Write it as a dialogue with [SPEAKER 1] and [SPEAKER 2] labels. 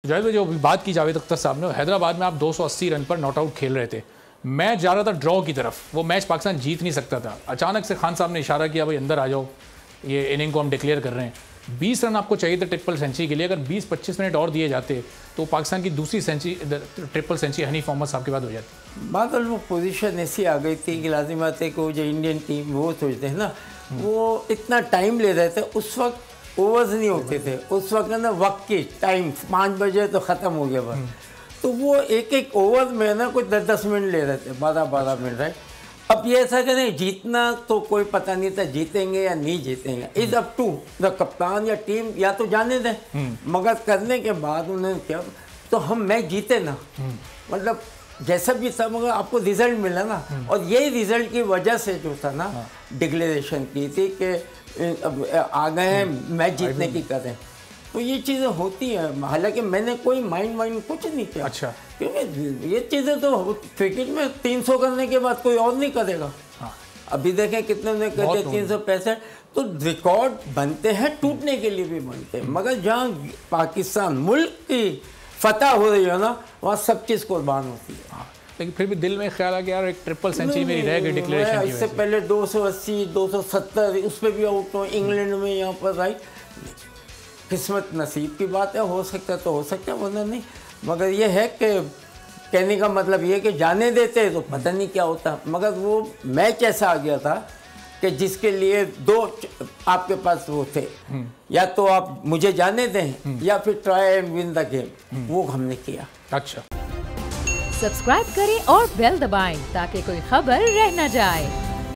[SPEAKER 1] जावेद भाई, जो बात की जावेद अख्तर साहब ने, हैदराबाद में आप 280 रन पर नॉट आउट खेल रहे थे, मैच जा रहा था ड्रॉ की तरफ, वो मैच पाकिस्तान जीत नहीं सकता था। अचानक से खान साहब ने इशारा किया, भाई अंदर आ जाओ, ये इनिंग को हम डिक्लेयर कर रहे हैं। 20 रन आपको चाहिए थे ट्रिपल सेंचुरी के लिए, अगर 20-25 मिनट और दिए जाते तो पाकिस्तान की दूसरी ट्रिपल सेंचुरी हनीफ मोहम्मद साहब के बाद हो जाती।
[SPEAKER 2] बादल वो पोजीशन ऐसी आ गई थी कि लाजिम बात है कि वो जो इंडियन टीम वो सोचते हैं ना, वो इतना टाइम ले रहे थे। उस वक्त ओवर्स नहीं होते थे, उस वक्त ना वक्त की टाइम 5 बजे तो ख़त्म हो गया बस। तो वो एक एक ओवर में ना कुछ 10-10 मिनट ले रहे थे, 12-12 मिनट, राइट। अब ये ऐसा कि नहीं, जीतना तो कोई पता नहीं था, जीतेंगे या नहीं जीतेंगे, इज अप टू द कप्तान या टीम, या तो जाने दें। मगर करने के बाद उन्होंने क्या, तो हम मैच जीते ना, मतलब जैसा भी था, मगर आपको रिजल्ट मिला ना। और यही रिजल्ट की वजह से जो था ना, डिक्लेरेशन की थी कि अब आ गए हैं मैच जीतने की करें। तो ये चीज़ें होती हैं, हालांकि मैंने कोई माइंड कुछ नहीं किया।
[SPEAKER 1] अच्छा,
[SPEAKER 2] क्योंकि ये चीज़ें तो क्रिकेट में 300 करने के बाद कोई और नहीं करेगा। हाँ। अभी देखें कितने ने करते, 365। तो रिकॉर्ड बनते हैं, टूटने के लिए भी बनते हैं। मगर जहाँ पाकिस्तान मुल्क की फतह हो रही है ना, वहाँ सब चीज़ कुर्बान होती है।
[SPEAKER 1] हाँ। लेकिन फिर भी दिल में ख्याल आ गया यार, एक ट्रिपल सेंचुरी मेरी रह गई डिक्लेरेशन की।
[SPEAKER 2] इससे पहले 280, 270 उस पर भी आउट हो, इंग्लैंड में यहाँ पर, राइट। किस्मत नसीब की बात है, हो सकता है तो हो सकता है, वरना नहीं। मगर ये है कि कहने का मतलब ये है कि जाने देते तो पता नहीं क्या होता। मगर वो मैच ऐसा आ गया था कि जिसके लिए दो आपके पास वो थे, या तो आप मुझे जाने दें या फिर try and win the game, वो हमने किया।
[SPEAKER 1] अच्छा,
[SPEAKER 3] सब्सक्राइब करें और बेल दबाएं ताकि कोई खबर रह न जाए।